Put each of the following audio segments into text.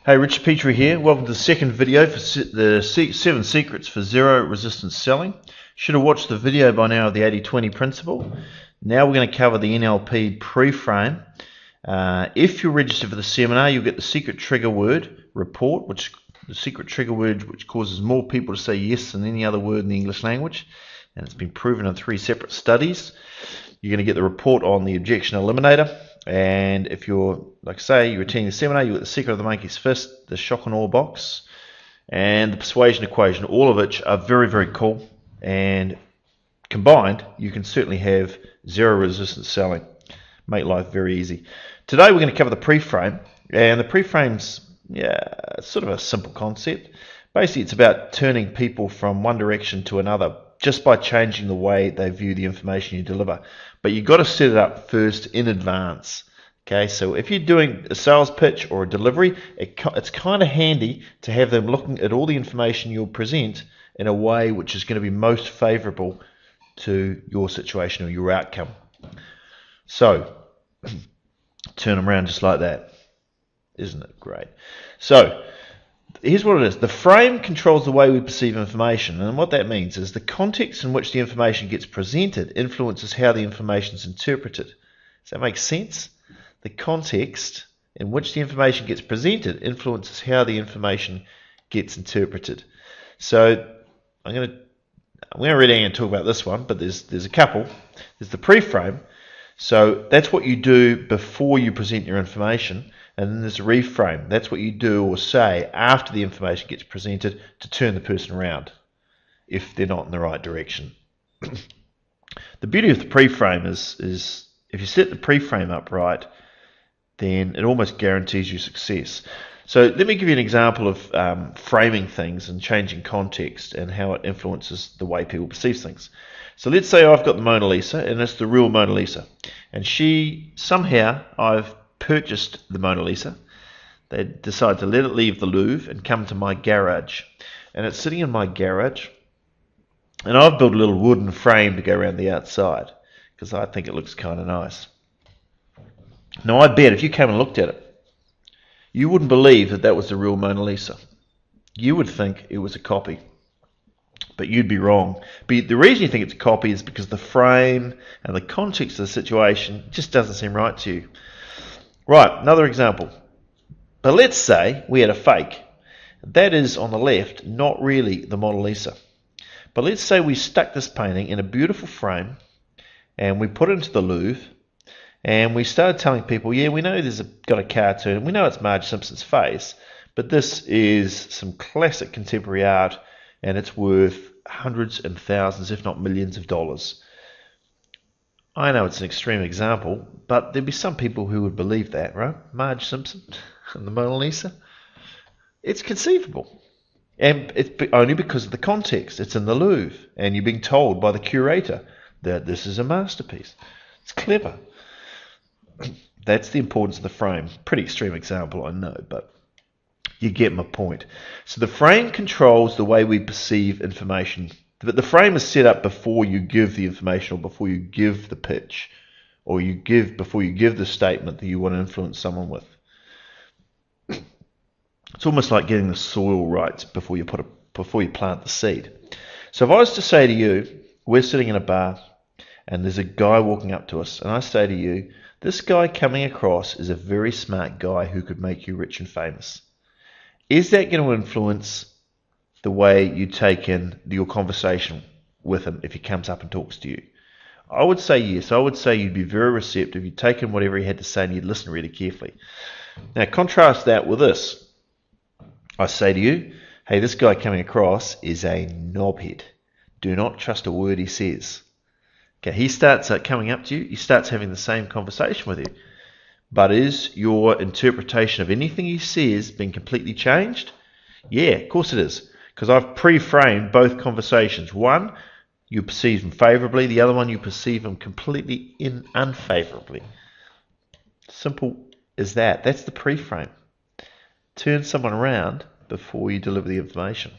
Hey, Richard Petrie here. Welcome to the second video for the 7 secrets for zero resistance selling. Should have watched the video by now of the 80-20 principle. Now we're going to cover the NLP pre-frame. If you're registered for the seminar, you'll get the secret trigger word report, which causes more people to say yes than any other word in the English language, and it's been proven in 3 separate studies. You're going to get the report on the objection eliminator. And if you're, like I say, you're attending the seminar, you get the secret of the monkey's fist, the shock and awe box, and the persuasion equation, all of which are very, very cool. And combined, you can certainly have zero resistance selling. Make life very easy. Today we're going to cover the pre-frame, and the pre-frame's sort of a simple concept. Basically, it's about turning people from one direction to another just by changing the way they view the information you deliver. But you've got to set it up first in advance. Okay, so if you're doing a sales pitch or a delivery, it's kind of handy to have them looking at all the information you'll present in a way which is going to be most favorable to your situation or your outcome. So, turn them around just like that. Isn't it great? So, here's what it is. The frame controls the way we perceive information, and what that means is the context in which the information gets presented influences how the information is interpreted. Does that make sense? The context in which the information gets presented influences how the information gets interpreted. So I'm going to read out and talk about this one, but there's a couple. There's the pre-frame. So that's what you do before you present your information. And then there's a reframe. That's what you do or say after the information gets presented to turn the person around if they're not in the right direction. The beauty of the pre-frame is if you set the pre-frame up right, then it almost guarantees you success. So let me give you an example of framing things and changing context and how it influences the way people perceive things. So let's say I've got the Mona Lisa, and it's the real Mona Lisa. And I've purchased the Mona Lisa. They decided to let it leave the Louvre and come to my garage. And it's sitting in my garage. And I've built a little wooden frame to go around the outside because I think it looks kind of nice. Now I bet if you came and looked at it, you wouldn't believe that that was the real Mona Lisa. You would think it was a copy. But you'd be wrong. But the reason you think it's a copy is because the frame and the context of the situation just doesn't seem right to you. Right, another example. But let's say we had a fake. That is, on the left, not really the Mona Lisa. But let's say we stuck this painting in a beautiful frame and we put it into the Louvre and we started telling people, yeah, we know got a cartoon, we know it's Marge Simpson's face, but this is some classic contemporary art and it's worth hundreds and thousands, if not millions of dollars. I know it's an extreme example, but there'd be some people who would believe that, right? Marge Simpson and the Mona Lisa. It's conceivable. And it's only because of the context. It's in the Louvre, and you're being told by the curator that this is a masterpiece. It's clever. That's the importance of the frame. Pretty extreme example, I know, but you get my point. So the frame controls the way we perceive information. But the frame is set up before you give the information or before you give the pitch or before you give the statement that you want to influence someone with. It's almost like getting the soil right before you plant the seed. So if I was to say to you, we're sitting in a bar and there's a guy walking up to us, and I say to you, this guy coming across is a very smart guy who could make you rich and famous. Is that going to influence the way you take in your conversation with him if he comes up and talks to you? I would say yes. I would say you'd be very receptive. You'd take in whatever he had to say and you'd listen really carefully. Now contrast that with this. I say to you, hey, this guy coming across is a knobhead. Do not trust a word he says. Okay, he starts coming up to you. He starts having the same conversation with you. But is your interpretation of anything he says been completely changed? Yeah, of course it is. Because I've pre-framed both conversations. One, you perceive them favourably. The other one, you perceive them completely unfavourably. Simple as that. That's the pre-frame. Turn someone around before you deliver the information.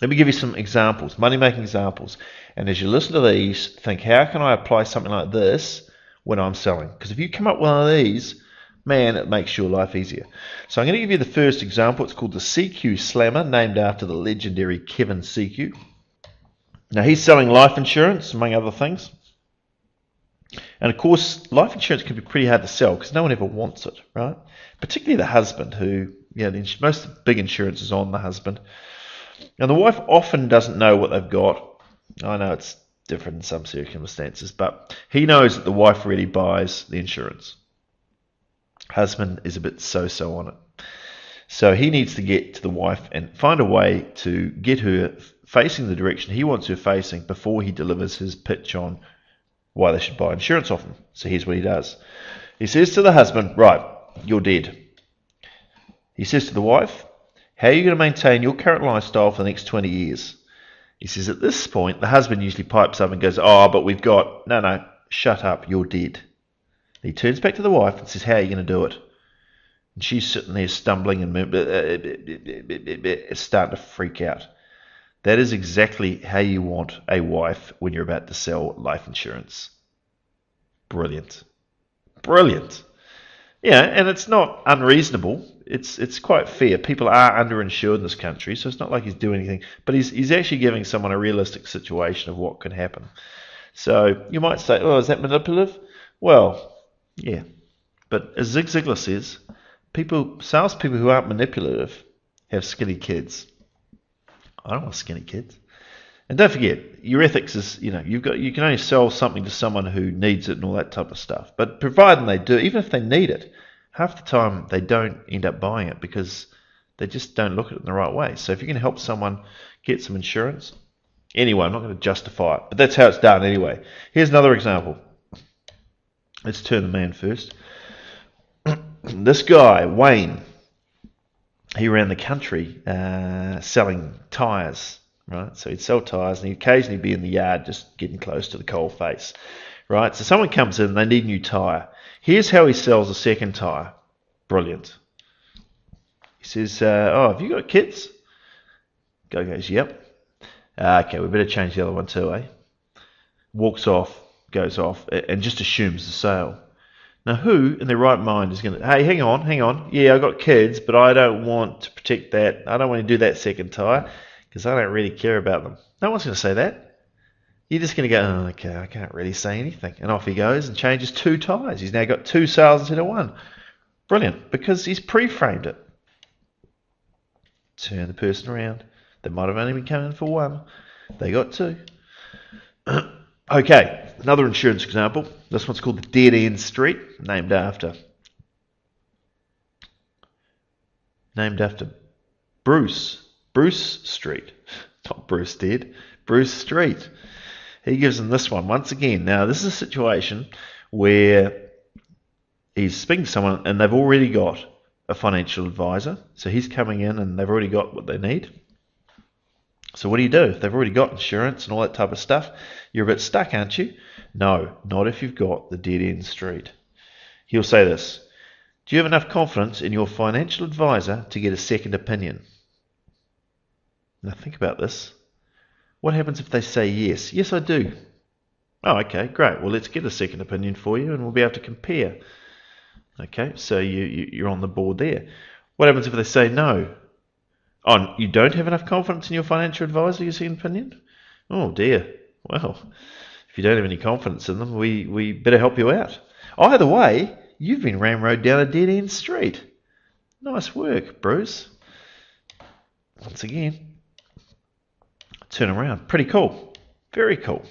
Let me give you some examples, money-making examples. And as you listen to these, think, how can I apply something like this when I'm selling? Because if you come up with one of these, man, it makes your life easier. So I'm going to give you the first example. It's called the Seque Slammer, named after the legendary Kevin Seque. Now he's selling life insurance, among other things. And of course, life insurance can be pretty hard to sell because no one ever wants it, right? Particularly the husband, who, most of the big insurance is on the husband. And the wife often doesn't know what they've got. I know it's different in some circumstances, but he knows that the wife really buys the insurance. Husband is a bit so-so on it. So he needs to get to the wife and find a way to get her facing the direction he wants her facing before he delivers his pitch on why they should buy insurance off him. So here's what he does. He says to the husband, right, you're dead. He says to the wife, how are you going to maintain your current lifestyle for the next 20 years? He says at this point, the husband usually pipes up and goes, oh, but we've got, no, shut up, you're dead. He turns back to the wife and says, how are you going to do it? And she's sitting there stumbling and starting to freak out. That is exactly how you want a wife when you're about to sell life insurance. Brilliant. Brilliant. Yeah, and it's not unreasonable. It's quite fair. People are underinsured in this country, so it's not like he's doing anything. But he's actually giving someone a realistic situation of what can happen. So you might say, oh, is that manipulative? Well, yeah. But as Zig Ziglar says, salespeople who aren't manipulative have skinny kids. I don't want skinny kids. And don't forget, your ethics is, you can only sell something to someone who needs it and all that type of stuff. But providing they do, even if they need it, half the time they don't end up buying it because they just don't look at it in the right way. So if you can help someone get some insurance, anyway, I'm not going to justify it, but that's how it's done anyway. Here's another example. Let's turn the man first. This guy, Wayne, he ran the country selling tyres, right? So he'd sell tyres and he'd occasionally be in the yard just getting close to the coal face, right? So someone comes in and they need a new tyre. Here's how he sells a second tyre. Brilliant. He says, oh, have you got kids? Guy goes, yep. Okay, we better change the other one too, eh? Walks off, goes off, and just assumes the sale. Now, who in their right mind is going to, hey, hang on. Yeah, I got kids, but I don't want to protect that. I don't want to do that second tyre because I don't really care about them. No one's going to say that. You're just going to go, oh, okay, I can't really say anything. And off he goes and changes 2 tyres. He's now got 2 sales instead of 1. Brilliant, because he's pre-framed it. Turn the person around. They might have only been coming in for 1. They got 2. Okay, another insurance example. This one's called the Dead End Street, named after Bruce Street. Not Bruce Dead, Bruce Street. He gives them this one once again. Now, this is a situation where he's speaking to someone and they've already got a financial advisor. So he's coming in and they've already got what they need. So what do you do? If they've already got insurance and all that type of stuff, you're a bit stuck, aren't you? No, not if you've got the dead end street. He'll say this: do you have enough confidence in your financial advisor to get a second opinion? Now think about this. What happens if they say yes? Yes, I do. Oh, okay, great. Well, let's get a second opinion for you and we'll be able to compare. Okay, so you're on the board there. What happens if they say no? Oh, you don't have enough confidence in your financial advisor, your second opinion? Oh dear. Well, if you don't have any confidence in them, we better help you out. Either way, you've been ramroded down a dead-end street. Nice work, Bruce. Once again, turn around. Pretty cool. Very cool.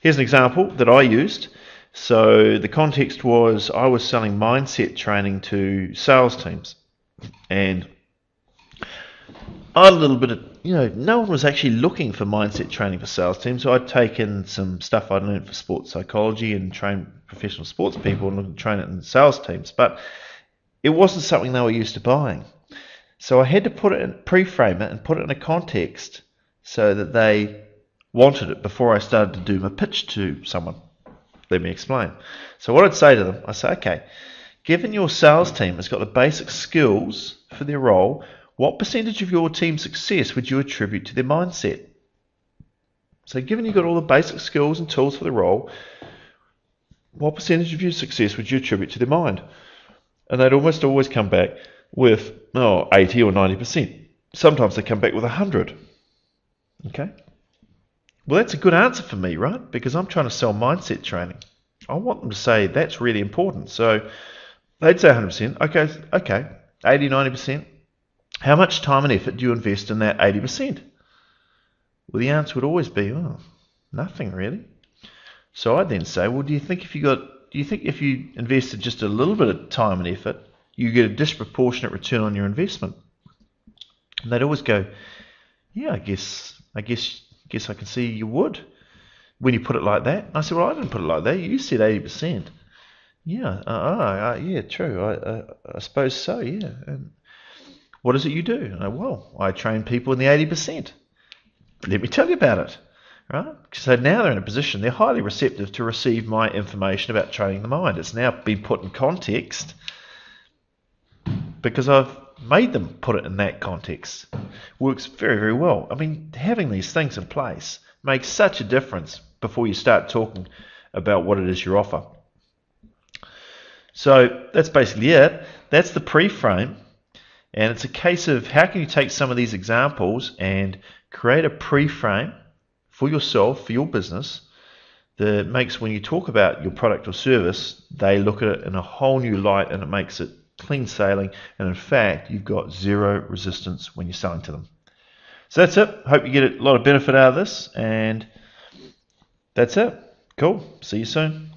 Here's an example that I used. So the context was I was selling mindset training to sales teams. And I had a little bit of, no one was actually looking for mindset training for sales teams. So I'd taken some stuff I'd learned for sports psychology and trained professional sports people and train it in sales teams. But it wasn't something they were used to buying. So I had to pre-frame it and put it in a context so that they wanted it before I started to do my pitch to someone. Let me explain. So what I'd say to them, I say, okay, given your sales team has got the basic skills for their role, what percentage of your team's success would you attribute to their mindset? So given you've got all the basic skills and tools for the role, what percentage of your success would you attribute to their mind? and they'd almost always come back with 80 or 90%. Sometimes they come back with 100. Okay? Well, that's a good answer for me, right? Because I'm trying to sell mindset training. I want them to say that's really important. So they'd say 100%. Okay, 80, 90%. How much time and effort do you invest in that 80%? Well, the answer would always be, nothing really. So I'd then say, well, do you think if you invested just a little bit of time and effort, you get a disproportionate return on your investment? And they'd always go, yeah, I guess I can see you would when you put it like that. And I said, well, I didn't put it like that. You said 80%. Yeah, yeah, true. I suppose so, yeah. And what is it you do? And I train people in the 80%. Let me tell you about it. Right? So now they're in a position, they're highly receptive to receive my information about training the mind. It's now been put in context because I've made them put it in that context. Works very, very well. I mean, having these things in place makes such a difference before you start talking about what it is you offer. So that's basically it. That's the pre-frame. And it's a case of how can you take some of these examples and create a pre-frame for yourself, for your business, that makes when you talk about your product or service, they look at it in a whole new light and it makes it clean sailing. And in fact, you've got zero resistance when you're selling to them. So that's it. Hope you get a lot of benefit out of this. And that's it. Cool. See you soon.